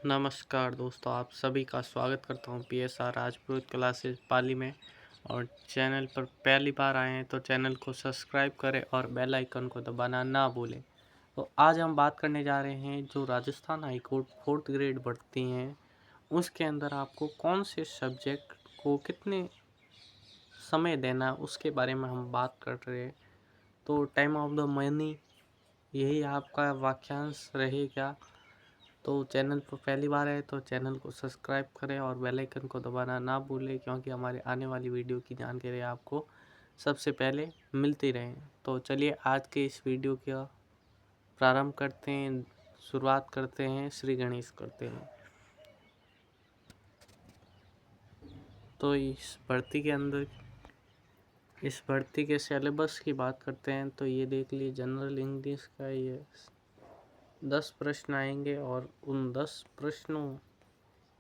नमस्कार दोस्तों, आप सभी का स्वागत करता हूं पीएसआर राजपूत क्लासेस पाली में। और चैनल पर पहली बार आए हैं तो चैनल को सब्सक्राइब करें और बेल आइकन को दबाना ना भूलें। तो आज हम बात करने जा रहे हैं जो Rajasthan high court 4th grade भर्ती हैं उसके अंदर आपको कौन से सब्जेक्ट को कितने समय देना है उसके बारे में हम बात कर रहे हैं। तो टाइम ऑफ द मनी यही आपका वाक्यांश रहेगा। तो चैनल पर पहली बार है तो चैनल को सब्सक्राइब करें और बेल आइकन को दबाना ना भूलें, क्योंकि हमारे आने वाली वीडियो की जानकारी आपको सबसे पहले मिलती रहे। तो चलिए आज के इस वीडियो का प्रारंभ करते हैं, शुरुआत करते हैं, श्री गणेश करते हैं। तो इस भर्ती के सिलेबस की बात करते हैं तो ये देख लीजिए, जनरल इंग्लिश का ये 10 प्रश्न आएंगे और उन 10 प्रश्नों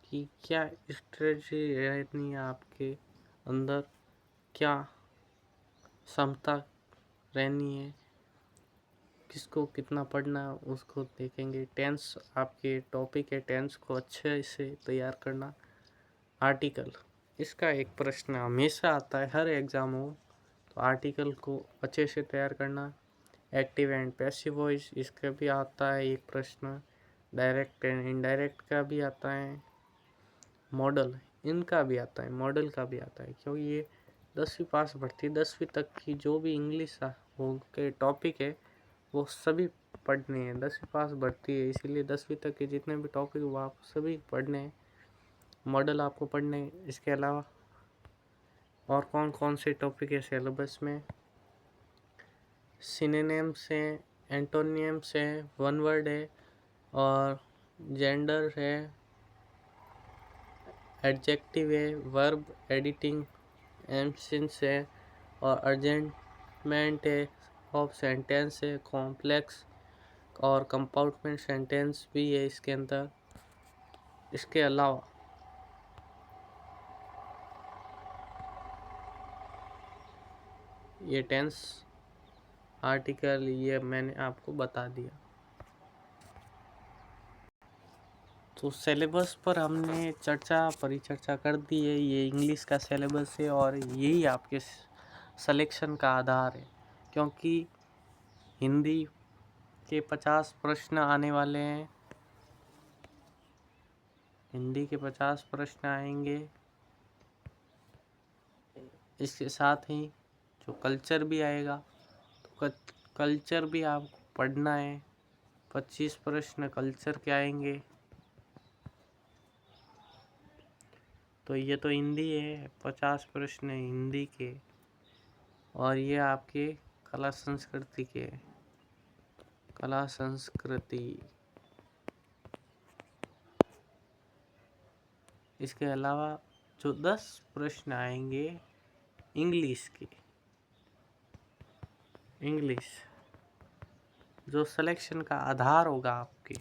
कि क्या स्ट्रेटजी रहनी है आपके अंदर, क्या क्षमता रहनी है, किसको कितना पढ़ना है उसको देखेंगे। टेंस आपके टॉपिक है, टेंस को अच्छे से तैयार करना। आर्टिकल, इसका एक प्रश्न हमेशा आता है हर एग्जाम हो, तो आर्टिकल को अच्छे से तैयार करना। एक्टिव एंड पैसिव वॉइस, इसका भी आता है एक प्रश्न। डायरेक्ट एंड इनडायरेक्ट का भी आता है। मॉडल, इनका भी आता है, मॉडल का भी आता है, क्योंकि ये 10वीं पास भर्ती 10वीं तक की जो भी इंग्लिश हो के टॉपिक है वो सभी पढ़ने हैं। 10वीं पास भर्ती है इसीलिए 10वीं तक के जितने भी टॉपिक वो आप सभी पढ़ने हैं, मॉडल आपको पढ़ने हैं। इसके अलावा और कौन कौन से टॉपिक है सिलेबस में, सिनोनिम्स हैं, एंटोनियम्स हैं, वन वर्ड है और जेंडर है, एडजेक्टिव है, वर्ब, एडिटिंग, एब्सेंस है और अर्जेंटमेंट है, ऑफ सेंटेंस है, कॉम्प्लेक्स और कंपाउंडमेंट सेंटेंस भी है इसके अंदर। इसके अलावा ये टेंस, आर्टिकल, ये मैंने आपको बता दिया। तो सिलेबस पर हमने परिचर्चा कर दी है। ये इंग्लिश का सिलेबस है और यही आपके सिलेक्शन का आधार है, क्योंकि हिंदी के 50 प्रश्न आने वाले हैं। हिंदी के 50 प्रश्न आएंगे। इसके साथ ही जो कल्चर भी आएगा, तो कल्चर भी आपको पढ़ना है। 25 प्रश्न कल्चर के आएंगे। तो ये तो हिंदी है, 50 प्रश्न हिंदी के, और ये आपके कला संस्कृति के। कला संस्कृति, इसके अलावा जो 10 प्रश्न आएंगे इंग्लिश के, इंग्लिश जो सिलेक्शन का आधार होगा आपके।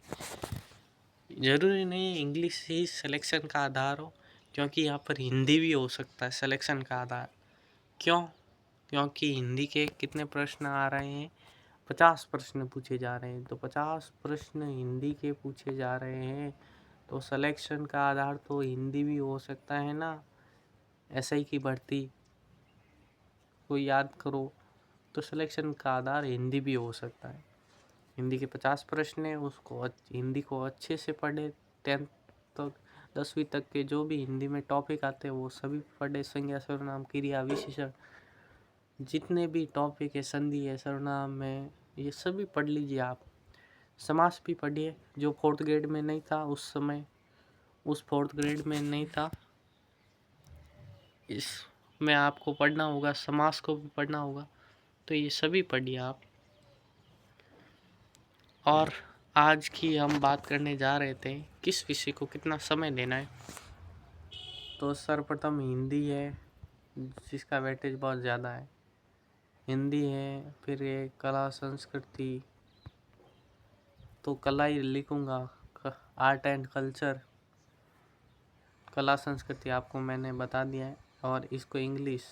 ज़रूरी नहीं इंग्लिश ही सिलेक्शन का आधार हो, क्योंकि यहाँ पर हिंदी भी हो सकता है सिलेक्शन का आधार। क्यों? क्योंकि हिंदी के कितने प्रश्न आ रहे हैं, 50 प्रश्न पूछे जा रहे हैं। तो 50 प्रश्न हिंदी के पूछे जा रहे हैं, तो सिलेक्शन का आधार तो हिंदी भी हो सकता है ना। एसआई की भर्ती को याद करो तो सिलेक्शन का आधार हिंदी भी हो सकता है। हिंदी के 50 प्रश्न है, उसको हिंदी को अच्छे से पढ़े। 10th तक 10वीं तक के जो भी हिंदी में टॉपिक आते हैं वो सभी पढ़े। संज्ञा, सर्वनाम, क्रिया, विशेषण, जितने भी टॉपिक है, संधि है, सर्वनाम है, ये सभी पढ़ लीजिए आप। समास भी पढ़िए, जो 4th ग्रेड में नहीं था उस समय, उस 4th ग्रेड में नहीं था, इसमें आपको पढ़ना होगा। समास को भी पढ़ना होगा, तो ये सभी पढ़िए आप। और आज की हम बात करने जा रहे थे किस विषय को कितना समय देना है। तो सर्वप्रथम हिंदी है जिसका वेटेज बहुत ज़्यादा है, हिंदी है। फिर ये कला संस्कृति, तो कला ही लिखूँगा। आर्ट एंड कल्चर, कला संस्कृति आपको मैंने बता दिया है। और इसको इंग्लिश,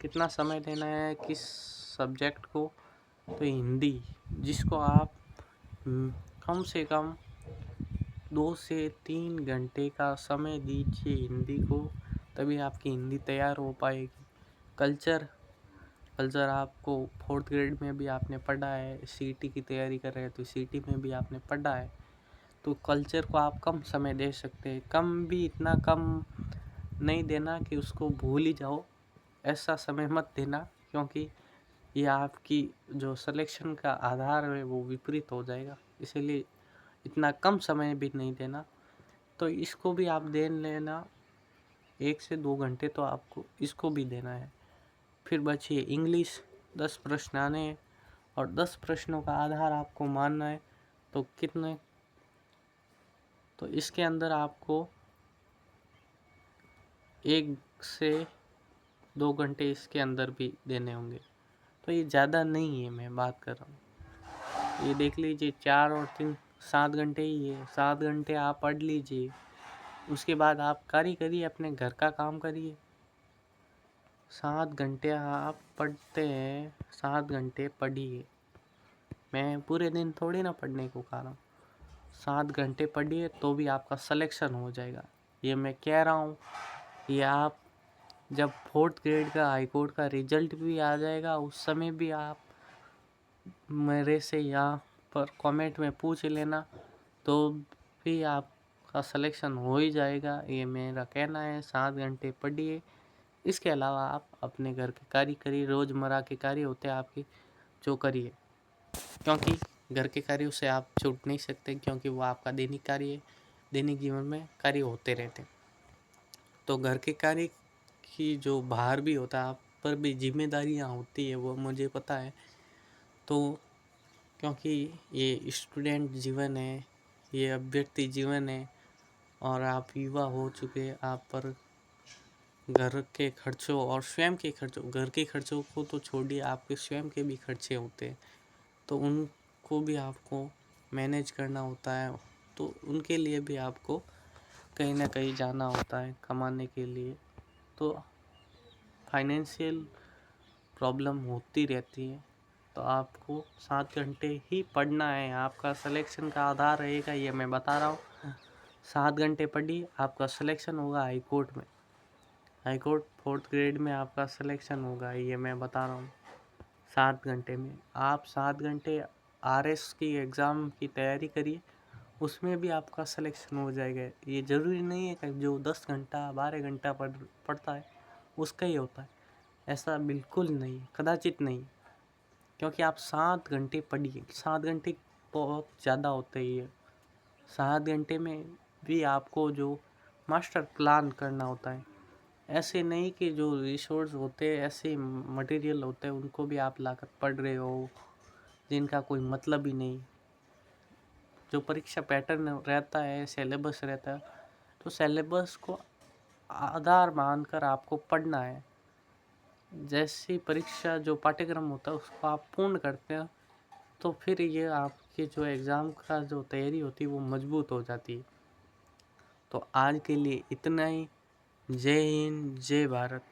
कितना समय देना है किस सब्जेक्ट को, तो हिंदी जिसको आप कम से कम 2 से 3 घंटे का समय दीजिए हिंदी को, तभी आपकी हिंदी तैयार हो पाएगी। कल्चर आपको 4th ग्रेड में भी आपने पढ़ा है, सीईटी की तैयारी कर रहे हैं तो सीईटी में भी आपने पढ़ा है। तो कल्चर को आप कम समय दे सकते हैं, कम भी इतना कम नहीं देना कि उसको भूल ही जाओ, ऐसा समय मत देना, क्योंकि ये आपकी जो सिलेक्शन का आधार है वो विपरीत हो जाएगा। इसीलिए इतना कम समय भी नहीं देना। तो इसको भी आप दे लेना, 1 से 2 घंटे तो आपको इसको भी देना है। फिर बचिए इंग्लिश, 10 प्रश्न आने हैं और 10 प्रश्नों का आधार आपको मानना है। तो कितने, तो इसके अंदर आपको 1 से 2 घंटे इसके अंदर भी देने होंगे। तो ये ज़्यादा नहीं है, मैं बात कर रहा हूँ। ये देख लीजिए 4 और 3 7 घंटे ही है। 7 घंटे आप पढ़ लीजिए, उसके बाद आप कार्य करिए, अपने घर का काम करिए। 7 घंटे आप पढ़ते हैं, 7 घंटे पढ़िए। मैं पूरे दिन थोड़ी ना पढ़ने को कह रहा हूँ, 7 घंटे पढ़िए तो भी आपका सिलेक्शन हो जाएगा। ये मैं कह रहा हूँ। ये आप जब 4th ग्रेड का हाई कोर्ट का रिजल्ट भी आ जाएगा, उस समय भी आप मेरे से यहाँ पर कमेंट में पूछ लेना, तो भी आपका सिलेक्शन हो ही जाएगा। ये मेरा कहना है। 7 घंटे पढ़िए। इसके अलावा आप अपने घर के कार्य करिए, रोज़मर्रा के कार्य होते हैं आपके, जो करिए, क्योंकि घर के कार्यों से आप छूट नहीं सकते, क्योंकि वो आपका दैनिक कार्य है। दैनिक जीवन में कार्य होते रहते हैं। तो घर के कार्य की जो भार भी होता है, आप पर भी जिम्मेदारियाँ होती है, वो मुझे पता है। तो क्योंकि ये स्टूडेंट जीवन है, ये अभ्यर्थी जीवन है, और आप युवा हो चुके हैं, आप पर घर के खर्चों और स्वयं के खर्चों, घर के खर्चों को तो छोड़िए, आपके स्वयं के भी खर्चे होते हैं, तो उनको भी आपको मैनेज करना होता है। तो उनके लिए भी आपको कहीं ना कहीं जाना होता है कमाने के लिए। तो फाइनेंशियल प्रॉब्लम होती रहती है। तो आपको 7 घंटे ही पढ़ना है, आपका सिलेक्शन का आधार रहेगा, ये मैं बता रहा हूँ। 7 घंटे पढ़िए, आपका सिलेक्शन होगा हाई कोर्ट में। हाई कोर्ट 4th ग्रेड में आपका सिलेक्शन होगा, ये मैं बता रहा हूँ। 7 घंटे में आप 7 घंटे आरएस की एग्ज़ाम की तैयारी करिए, उसमें भी आपका सिलेक्शन हो जाएगा। ये ज़रूरी नहीं है कि जो 10 घंटा 12 घंटा पढ़ता है उसका ही होता है, ऐसा बिल्कुल नहीं, कदाचित नहीं। क्योंकि आप 7 घंटे पढ़िए, 7 घंटे बहुत ज़्यादा होते ही है। 7 घंटे में भी आपको जो मास्टर प्लान करना होता है, ऐसे नहीं कि जो रिसोर्स होते हैं, ऐसे मटेरियल होते हैं, उनको भी आप लाकर पढ़ रहे हो, जिनका कोई मतलब ही नहीं। जो परीक्षा पैटर्न रहता है, सिलेबस रहता है, तो सिलेबस को आधार मानकर आपको पढ़ना है। जैसी परीक्षा जो पाठ्यक्रम होता है उसको आप पूर्ण करते हैं, तो फिर ये आपके जो एग्ज़ाम का जो तैयारी होती है वो मजबूत हो जाती है। तो आज के लिए इतना ही। जय हिंद, जय भारत।